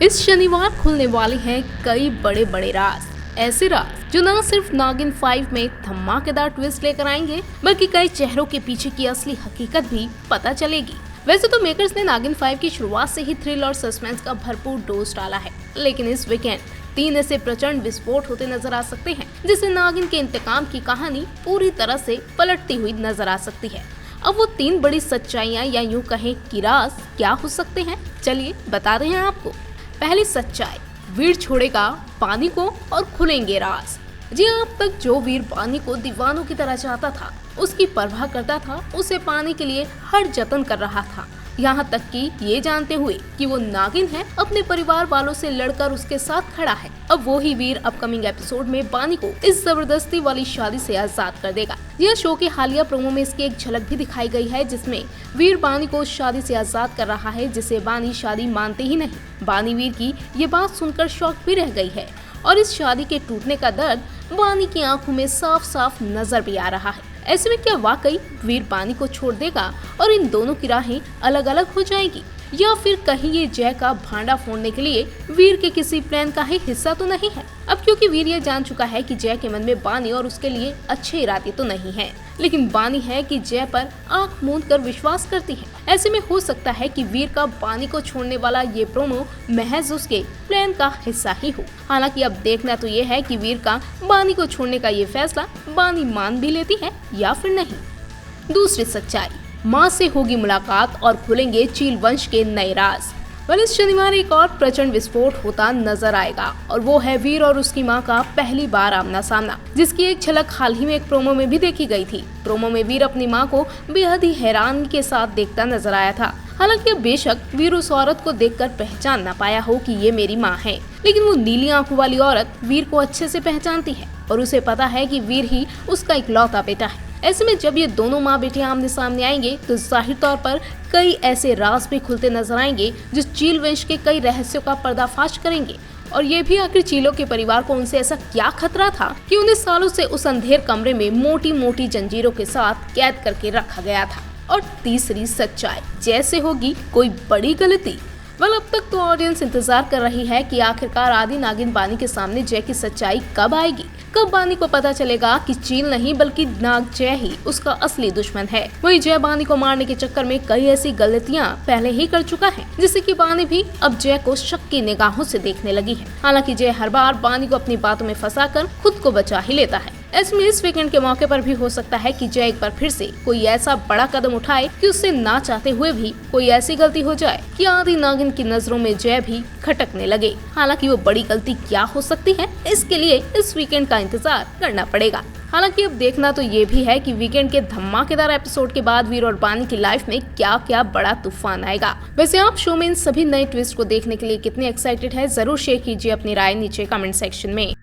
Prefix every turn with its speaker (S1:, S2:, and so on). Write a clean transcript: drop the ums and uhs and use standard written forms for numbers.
S1: इस शनिवार खुलने वाले हैं कई बड़े बड़े राज, ऐसे राज जो न सिर्फ नागिन 5 में धमाकेदार ट्विस्ट लेकर आएंगे बल्कि कई चेहरों के पीछे की असली हकीकत भी पता चलेगी। वैसे तो मेकर्स ने नागिन 5 की शुरुआत से ही थ्रिल और सस्पेंस का भरपूर डोज डाला है, लेकिन इस वीकेंड 3 ऐसे प्रचंड विस्फोट होते नजर आ सकते हैं जिससे नागिन के इंतकाम की कहानी पूरी तरह से पलटती हुई नजर आ सकती है। अब वो 3 बड़ी सच्चाइयां या यूं कहें कि राज क्या हो सकते हैं, चलिए बता रहे हैं आपको। पहली सच्चाई, वीर छोड़ेगा पानी को और खुलेंगे राज। जी अब तक जो वीर पानी को दीवानों की तरह चाहता था, उसकी परवाह करता था, उसे पाने के लिए हर जतन कर रहा था, यहाँ तक कि ये जानते हुए कि वो नागिन है, अपने परिवार वालों से लड़कर उसके साथ खड़ा है। अब वो ही वीर अपकमिंग एपिसोड में बानी को इस जबरदस्ती वाली शादी से आजाद कर देगा। यह शो के हालिया प्रोमो में इसकी एक झलक भी दिखाई गई है, जिसमें वीर बानी को शादी से आजाद कर रहा है, जिसे बानी शादी मानते ही नहीं। बानी वीर की ये बात सुनकर शॉक भी रह गई है और इस शादी के टूटने का दर्द बानी की आंखों में साफ साफ नजर भी आ रहा है। ऐसे में क्या वाकई वीर बानी को छोड़ देगा और इन दोनों की राहें अलग अलग हो जाएगी, या फिर कहीं ये जय का भांडा फोड़ने के लिए वीर के किसी प्लान का ही हिस्सा तो नहीं है। अब क्योंकि वीर ये जान चुका है कि जय के मन में बानी और उसके लिए अच्छे इरादे तो नहीं है, लेकिन बानी है कि जय पर आंख मूंद कर विश्वास करती है। ऐसे में हो सकता है कि वीर का बानी को छोड़ने वाला ये प्रोमो महज उसके प्लान का हिस्सा ही हो। हालांकि अब देखना तो ये है कि वीर का बानी को छोड़ने का ये फैसला बानी मान भी लेती है या फिर नहीं। दूसरी सच्चाई, माँ से होगी मुलाकात और खुलेंगे चील वंश के नए राज। इस शनिवार एक और प्रचंड विस्फोट होता नजर आएगा और वो है वीर और उसकी मां का पहली बार आमना सामना, जिसकी एक झलक हाल ही में एक प्रोमो में भी देखी गई थी। प्रोमो में वीर अपनी मां को बेहद ही हैरानी के साथ देखता नजर आया था। हालांकि अब बेशक वीर उस औरत को देखकर पहचान न पाया हो कि ये मेरी मां है, लेकिन वो नीली आंखों वाली औरत वीर को अच्छे से पहचानती है और उसे पता है कि वीर ही उसका इकलौता बेटा है। ऐसे में जब ये दोनों माँ बेटे आमने सामने आएंगे तो जाहिर तौर पर कई ऐसे राज भी खुलते नजर आएंगे जो चील वंश के कई रहस्यों का पर्दाफाश करेंगे। और ये भी आखिर चीलों के परिवार को उनसे ऐसा क्या खतरा था कि उन्हें सालों से उस अंधेर कमरे में मोटी मोटी जंजीरों के साथ कैद करके रखा गया था। और तीसरी सच्चाई, जैसे होगी कोई बड़ी गलती। अब तक तो ऑडियंस इंतजार कर रही है कि आखिरकार आदि नागिन बानी के सामने जय की सच्चाई कब आएगी, कब बानी को पता चलेगा कि चील नहीं बल्कि नाग जय ही उसका असली दुश्मन है। वही जय बानी को मारने के चक्कर में कई ऐसी गलतियां पहले ही कर चुका है, जिससे कि बानी भी अब जय को शक की निगाहों से देखने लगी है। हालांकि जय हर बार बानी को अपनी बातों में फंसाकर खुद को बचा ही लेता है। ऐसे में इस वीकेंड के मौके पर भी हो सकता है कि जय एक बार फिर से कोई ऐसा बड़ा कदम उठाए कि उससे ना चाहते हुए भी कोई ऐसी गलती हो जाए कि आदि नागिन की नजरों में जय भी खटकने लगे। हालांकि वो बड़ी गलती क्या हो सकती है, इसके लिए इस वीकेंड का इंतजार करना पड़ेगा। हालांकि अब देखना तो ये भी है कि वीकेंड के धमाकेदार एपिसोड के बाद वीर और बानी की लाइफ में क्या क्या बड़ा तूफान आएगा। वैसे आप शो में इन सभी नए ट्विस्ट को देखने के लिए कितने एक्साइटेड है, जरूर शेयर कीजिए अपनी राय नीचे कमेंट सेक्शन में।